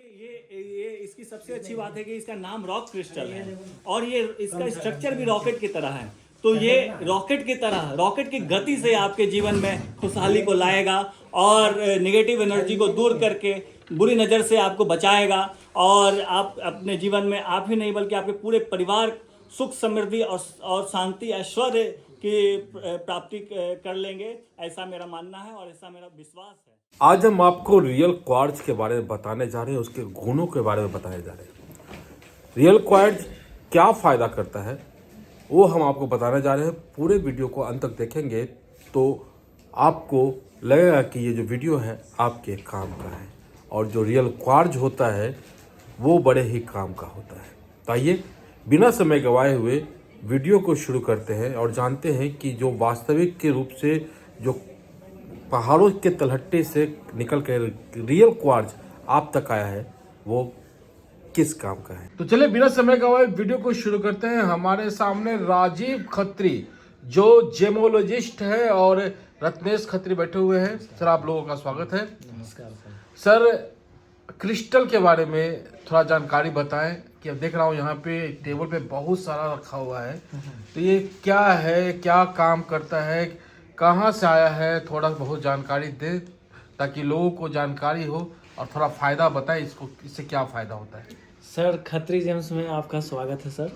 ये इसकी सबसे अच्छी बात है कि इसका नाम रॉक क्रिस्टल है और ये इसका स्ट्रक्चर भी रॉकेट की तरह है। तो ये रॉकेट की तरह, रॉकेट की गति से आपके जीवन में खुशहाली को लाएगा और नेगेटिव एनर्जी को दूर करके बुरी नज़र से आपको बचाएगा और आप अपने जीवन में आप ही नहीं बल्कि आपके पूरे परिवार सुख समृद्धि और शांति ऐश्वर्य की प्राप्ति कर लेंगे, ऐसा मेरा मानना है और ऐसा मेरा विश्वास है। आज हम आपको रियल क्वार्ट्ज के बारे में बताने जा रहे हैं, उसके गुणों के बारे में बताने जा रहे हैं। रियल क्वार्ट्ज क्या फ़ायदा करता है वो हम आपको बताने जा रहे हैं। पूरे वीडियो को अंत तक देखेंगे तो आपको लगेगा कि ये जो वीडियो है आपके काम का है और जो रियल क्वार्ट्ज होता है वो बड़े ही काम का होता है। तो आइए बिना समय गंवाए हुए वीडियो को शुरू करते हैं और जानते हैं कि जो वास्तविक के रूप से जो पहाड़ों के तलहट्टे से निकल कर रियल क्वार्ट्ज आप तक आया है वो किस काम का है। तो चलिए बिना समय गंवाए वीडियो को शुरू करते हैं। हमारे सामने राजीव खत्री जो जेमोलॉजिस्ट है और रत्नेश खत्री बैठे हुए हैं। सर आप लोगों का स्वागत है। नमस्कार सर क्रिस्टल के बारे में थोड़ा जानकारी बताएं कि अब देख रहा हूँ यहाँ पे टेबल पे बहुत सारा रखा हुआ है, तो ये क्या है, क्या काम करता है, कहाँ से आया है, थोड़ा बहुत जानकारी दे ताकि लोगों को जानकारी हो और थोड़ा फ़ायदा बताएं इसको, इससे क्या फ़ायदा होता है। सर खत्री जेम्स में आपका स्वागत है। सर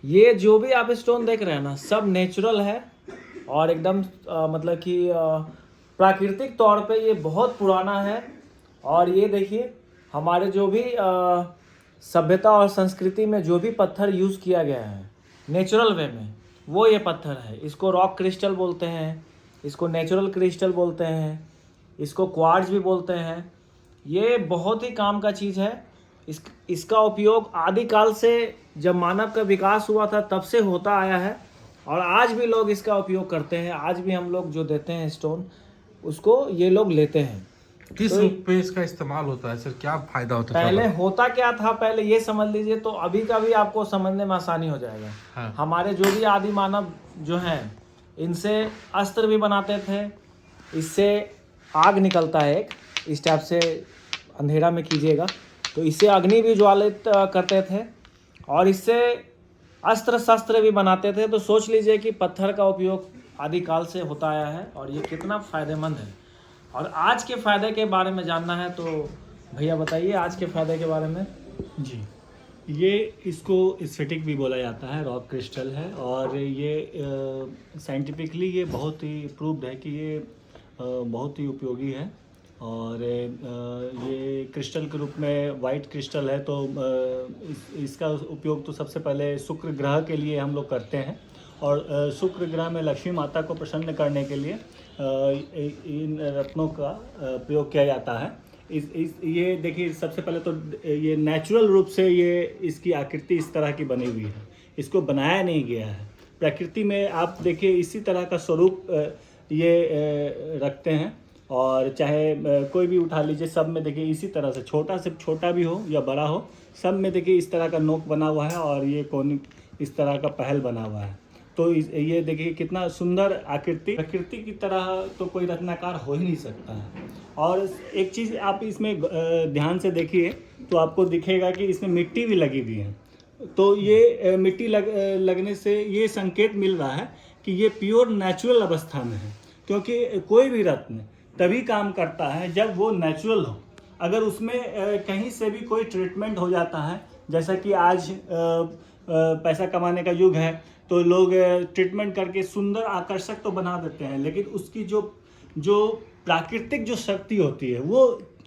ये जो भी आप स्टोन देख रहे हैं ना सब नेचुरल है और एकदम मतलब कि प्राकृतिक तौर पे ये बहुत पुराना है। और ये देखिए हमारे जो भी सभ्यता और संस्कृति में जो भी पत्थर यूज़ किया गया है नेचुरल वे में वो ये पत्थर है। इसको रॉक क्रिस्टल बोलते हैं, इसको नेचुरल क्रिस्टल बोलते हैं, इसको क्वार्ट्ज भी बोलते हैं। ये बहुत ही काम का चीज़ है। इसका उपयोग आदिकाल से जब मानव का विकास हुआ था तब से होता आया है और आज भी लोग इसका उपयोग करते हैं। आज भी हम लोग जो देते हैं स्टोन उसको ये लोग लेते हैं। किस रूप पे इसका इस्तेमाल होता है सर, क्या फायदा होता है? पहले होता क्या था पहले ये समझ लीजिए तो अभी का भी आपको समझने में आसानी हो जाएगा। हाँ। हमारे जो भी आदि मानव जो हैं इनसे अस्त्र भी बनाते थे। इससे आग निकलता है एक, इस टाइप से अंधेरा में कीजिएगा तो इससे अग्नि भी ज्वालित करते थे और इससे अस्त्र शस्त्र भी बनाते थे। तो सोच लीजिए कि पत्थर का उपयोग आदिकाल से होता आया है और ये कितना फ़ायदेमंद है। और आज के फ़ायदे के बारे में जानना है तो भैया बताइए आज के फ़ायदे के बारे में। जी, ये इसको स्फटिक भी बोला जाता है, रॉक क्रिस्टल है और ये साइंटिफिकली ये बहुत ही प्रूव्ड है कि ये बहुत ही उपयोगी है। और ये क्रिस्टल के रूप में वाइट क्रिस्टल है तो इसका उपयोग तो सबसे पहले शुक्र ग्रह के लिए हम लोग करते हैं और शुक्र ग्रह में लक्ष्मी माता को प्रसन्न करने के लिए इन रत्नों का प्रयोग किया जाता है। ये देखिए सबसे पहले तो ये नेचुरल रूप से ये इसकी आकृति इस तरह की बनी हुई है, इसको बनाया नहीं गया है। प्रकृति में आप देखिए इसी तरह का स्वरूप ये रखते हैं और चाहे कोई भी उठा लीजिए सब में देखिए इसी तरह से छोटा से छोटा भी हो या बड़ा हो सब में देखिए इस तरह का नोक बना हुआ है और ये कोनी इस तरह का पहल बना हुआ है। तो ये देखिए कितना सुंदर आकृति, प्रकृति की तरह तो कोई रत्नाकार हो ही नहीं सकता है। और एक चीज़ आप इसमें ध्यान से देखिए तो आपको दिखेगा कि इसमें मिट्टी भी लगी हुई है। तो ये मिट्टी लगने से ये संकेत मिल रहा है कि ये प्योर नेचुरल अवस्था में है, क्योंकि कोई भी रत्न तभी काम करता है जब वो नेचुरल हो। अगर उसमें कहीं से भी कोई ट्रीटमेंट हो जाता है, जैसा कि आज पैसा कमाने का युग है तो लोग ट्रीटमेंट करके सुंदर आकर्षक तो बना देते हैं, लेकिन उसकी जो प्राकृतिक जो शक्ति होती है वो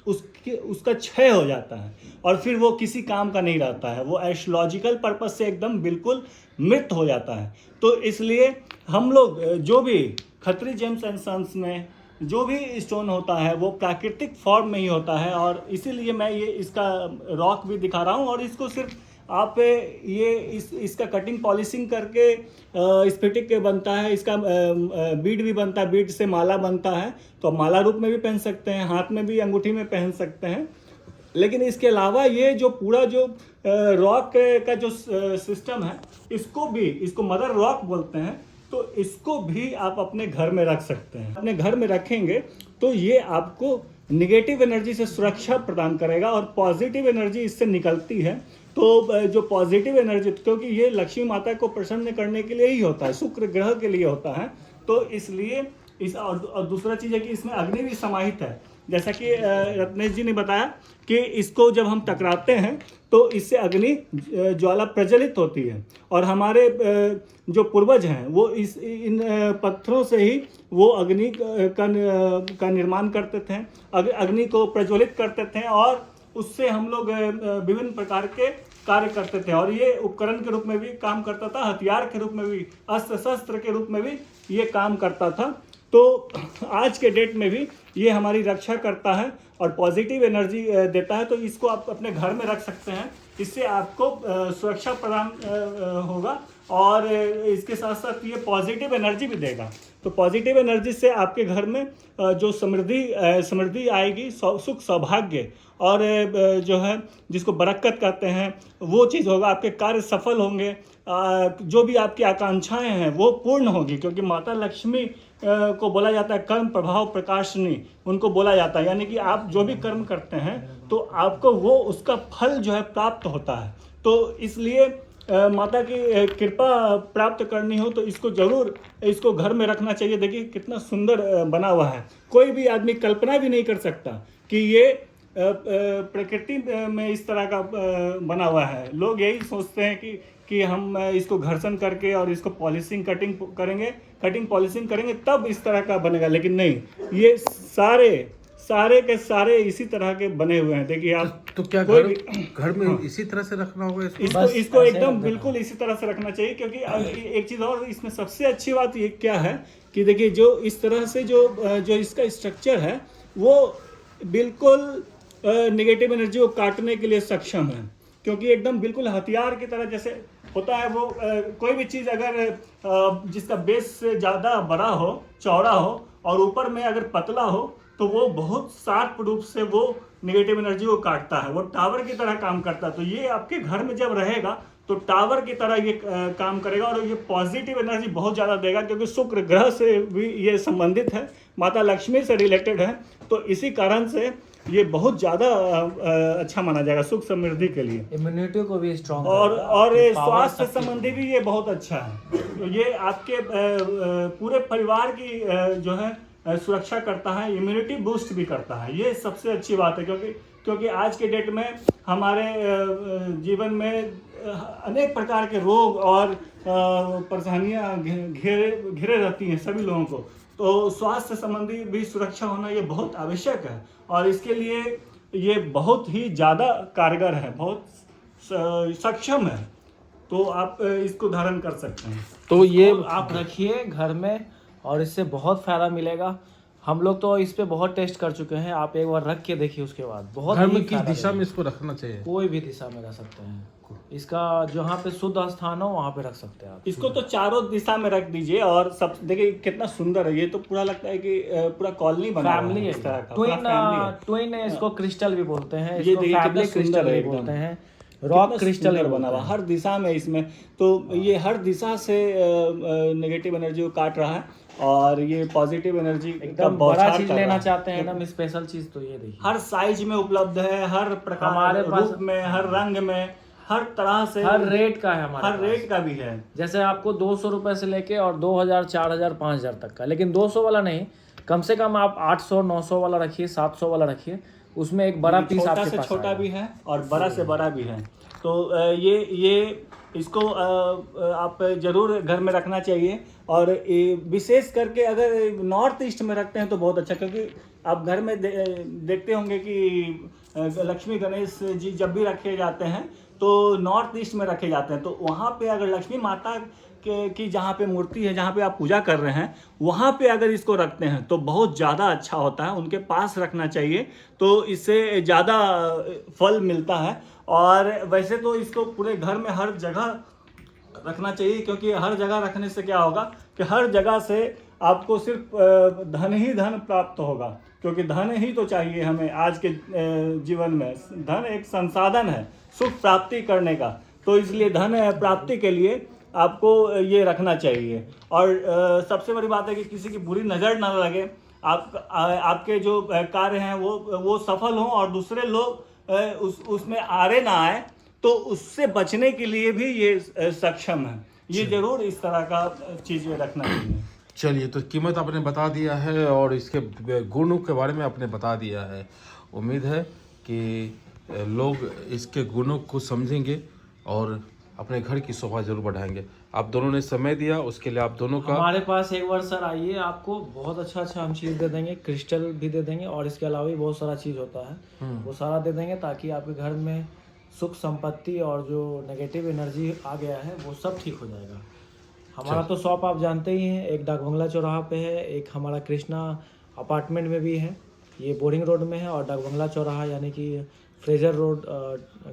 उसका क्षय हो जाता है और फिर वो किसी काम का नहीं रहता है, वो एस्ट्रोलॉजिकल पर्पस से एकदम बिल्कुल मृत हो जाता है। तो इसलिए हम लोग जो भी खत्री जेम्स एंड सन्स में जो भी स्टोन होता है वो प्राकृतिक फॉर्म में ही होता है और इसीलिए मैं ये इसका रॉक भी दिखा रहा हूँ। और इसको सिर्फ आप ये इसका कटिंग पॉलिशिंग करके स्फटिक बनता है, इसका बीड भी बनता है, बीड से माला बनता है तो माला रूप में भी पहन सकते हैं, हाथ में भी अंगूठी में पहन सकते हैं। लेकिन इसके अलावा ये जो पूरा जो रॉक का जो सिस्टम है इसको मदर रॉक बोलते हैं, तो इसको भी आप अपने घर में रख सकते हैं। अपने घर में रखेंगे तो ये आपको निगेटिव एनर्जी से सुरक्षा प्रदान करेगा और पॉजिटिव एनर्जी इससे निकलती है। तो जो पॉजिटिव एनर्जी, क्योंकि ये लक्ष्मी माता को प्रसन्न करने के लिए ही होता है, शुक्र ग्रह के लिए होता है, तो इसलिए और दूसरा चीज़ है कि इसमें अग्नि भी समाहित है। जैसा कि रत्नेश जी ने बताया कि इसको जब हम टकराते हैं तो इससे अग्नि ज्वाला प्रज्वलित होती है, और हमारे जो पूर्वज हैं वो इन पत्थरों से ही वो अग्नि का निर्माण करते थे, अग्नि को प्रज्वलित करते थे, और उससे हम लोग विभिन्न प्रकार के कार्य करते थे, और ये उपकरण के रूप में भी काम करता था, हथियार के रूप में भी, अस्त्र शस्त्र के रूप में भी ये काम करता था। तो आज के डेट में भी ये हमारी रक्षा करता है और पॉजिटिव एनर्जी देता है। तो इसको आप अपने घर में रख सकते हैं, इससे आपको सुरक्षा प्रदान होगा, और इसके साथ साथ ये पॉजिटिव एनर्जी भी देगा। तो पॉजिटिव एनर्जी से आपके घर में जो समृद्धि आएगी, सुख सौभाग्य और जो है जिसको बरकत कहते हैं वो चीज़ होगा, आपके कार्य सफल होंगे, जो भी आपकी आकांक्षाएं हैं वो पूर्ण होगी, क्योंकि माता लक्ष्मी को बोला जाता है कर्म प्रभाव प्रकाशनी, उनको बोला जाता है, यानी कि आप जो भी कर्म करते हैं तो आपको वो उसका फल जो है प्राप्त होता है। तो इसलिए माता की कृपा प्राप्त करनी हो तो इसको जरूर इसको घर में रखना चाहिए। देखिए कितना सुंदर बना हुआ है, कोई भी आदमी कल्पना भी नहीं कर सकता कि ये प्रकृति में इस तरह का बना हुआ है। लोग यही सोचते हैं कि हम इसको घर्षण करके और इसको पॉलिशिंग कटिंग पॉलिशिंग करेंगे तब इस तरह का बनेगा, लेकिन नहीं, ये सारे के सारे इसी तरह के बने हुए हैं। देखिए आप, तो क्या घर में इसी तरह से रखना होगा इसको एकदम बिल्कुल इसी तरह से रखना चाहिए। क्योंकि एक चीज़ और इसमें सबसे अच्छी बात ये क्या है कि देखिए जो इस तरह से जो इसका स्ट्रक्चर है वो बिल्कुल नेगेटिव एनर्जी को काटने के लिए सक्षम है, क्योंकि एकदम बिल्कुल हथियार की तरह जैसे होता है वो कोई भी चीज़ अगर जिसका बेस से ज़्यादा बड़ा हो, चौड़ा हो, और ऊपर में अगर पतला हो तो वो बहुत शार्प रूप से वो नेगेटिव एनर्जी को काटता है, वो टावर की तरह काम करता है। तो ये आपके घर में जब रहेगा तो टावर की तरह ये काम करेगा, और ये पॉजिटिव एनर्जी बहुत ज़्यादा देगा, क्योंकि शुक्र ग्रह से भी ये संबंधित है, माता लक्ष्मी से रिलेटेड है। तो इसी कारण से ये बहुत ज़्यादा अच्छा माना जाएगा सुख समृद्धि के लिए, इम्यूनिटी को भी स्ट्रॉन्ग, और स्वास्थ्य संबंधी भी ये बहुत अच्छा है। तो ये आपके पूरे परिवार की जो है सुरक्षा करता है, इम्यूनिटी बूस्ट भी करता है। ये सबसे अच्छी बात है, क्योंकि आज के डेट में हमारे जीवन में अनेक प्रकार के रोग और परेशानियां घिरे रहती हैं सभी लोगों को। तो स्वास्थ्य संबंधी भी सुरक्षा होना ये बहुत आवश्यक है, और इसके लिए ये बहुत ही ज़्यादा कारगर है, बहुत सक्षम है। तो आप इसको धारण कर सकते हैं। तो ये आप रखिए घर में, और इससे बहुत फायदा मिलेगा। हम लोग तो इस पे बहुत टेस्ट कर चुके हैं, आप एक बार रख के देखिए, उसके बाद बहुत घर में किस दिशा में इसको रखना चाहिए? कोई भी दिशा में रख सकते हैं इसका, जहाँ पे शुद्ध स्थान हो वहाँ पे रख सकते हैं आप इसको। तो चारों दिशा में रख दीजिए, और सब देखिए कितना सुंदर है। ये तो पूरा लगता है कि पूरा कॉलोनी बना फैमिली है, ट्विन इसको क्रिस्टल भी बोलते हैं, ये देखिए कितना सुंदर है, बोलते हैं रॉक क्रिस्टल बना हुआ हर दिशा में इसमें। तो ये हर दिशा से नेगेटिव एनर्जी को काट रहा है, और ये पॉजिटिव एनर्जी एकदम बड़ा चीज लेना चाहते हैं, एकदम स्पेशल चीज, तो ये देखिए हर साइज में उपलब्ध है, हर प्रकार, हमारे रूप में, हर रंग में, हर तरह से, हर रेट का है हमारे हर रेट का भी है। जैसे आपको 200 रुपए से लेके और 2000, 4000, 5000 तक का, लेकिन 200 वाला नहीं, कम से कम आप 800, 900 वाला रखिए, 700 वाला रखिए, उसमें एक बड़ा पीस आपके पास, छोटा से छोटा भी है और बड़ा से बड़ा भी है। तो ये इसको आप जरूर घर में रखना चाहिए, और विशेष करके अगर नॉर्थ ईस्ट में रखते हैं तो बहुत अच्छा, क्योंकि आप घर में देखते होंगे कि लक्ष्मी गणेश जी जब भी रखे जाते हैं तो नॉर्थ ईस्ट में रखे जाते हैं। तो वहाँ पे अगर लक्ष्मी माता की जहाँ पे मूर्ति है, जहाँ पे आप पूजा कर रहे हैं, वहाँ पे अगर इसको रखते हैं तो बहुत ज़्यादा अच्छा होता है। उनके पास रखना चाहिए, तो इससे ज़्यादा फल मिलता है। और वैसे तो इसको पूरे घर में हर जगह रखना चाहिए, क्योंकि हर जगह रखने से क्या होगा कि हर जगह से आपको सिर्फ धन ही धन प्राप्त होगा, क्योंकि धन ही तो चाहिए हमें आज के जीवन में। धन एक संसाधन है सुख प्राप्ति करने का, तो इसलिए धन प्राप्ति के लिए आपको ये रखना चाहिए। और सबसे बड़ी बात है कि किसी की बुरी नज़र ना लगे। आपके जो कार्य हैं वो सफल हों और दूसरे लोग उसमें आड़े ना आए, तो उससे बचने के लिए भी ये सक्षम है। ये जरूर इस तरह का चीज़ रखना चाहिए। चलिए, तो कीमत आपने बता दिया है और इसके गुणों के बारे में आपने बता दिया है। उम्मीद है कि लोग इसके गुणों को समझेंगे और अपने घर की शोभा जरूर बढ़ाएंगे। आप दोनों ने समय दिया, उसके लिए आप दोनों का हमारे पास एक बार सर आइए, आपको बहुत अच्छा हम चीज़ दे देंगे, क्रिस्टल भी दे देंगे और इसके अलावा भी बहुत सारा चीज़ होता है, वो सारा दे देंगे ताकि आपके घर में सुख संपत्ति और जो नेगेटिव एनर्जी आ गया है वो सब ठीक हो जाएगा। हमारा तो शॉप आप जानते ही हैं, एक डाक बंगला चौराहा पे है, एक हमारा कृष्णा अपार्टमेंट में भी है, ये बोरिंग रोड में है, और डाक बंगला चौराहा यानी कि फ्रेजर रोड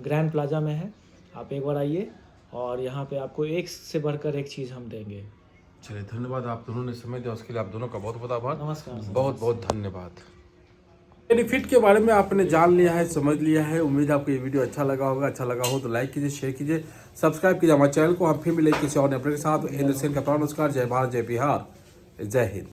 ग्रैंड प्लाजा में है। आप एक बार आइए और यहाँ पे आपको एक से बढ़कर एक चीज़ हम देंगे। चलिए, धन्यवाद। आप दोनों ने समय दिया, उसके लिए आप दोनों का बहुत बहुत आभार। नमस्कार सर। बहुत बहुत धन्यवाद। बेनिफिट के बारे में आपने जान लिया है, समझ लिया है। उम्मीद है आपको ये वीडियो अच्छा लगा होगा। अच्छा लगा हो तो लाइक कीजिए, शेयर कीजिए, सब्सक्राइब कीजिए हमारे चैनल को। हम फिर मिलेंगे किसी और अपने के साथ। इंद्र सेन का नमस्कार। जय भारत, जय बिहार, जय हिंद।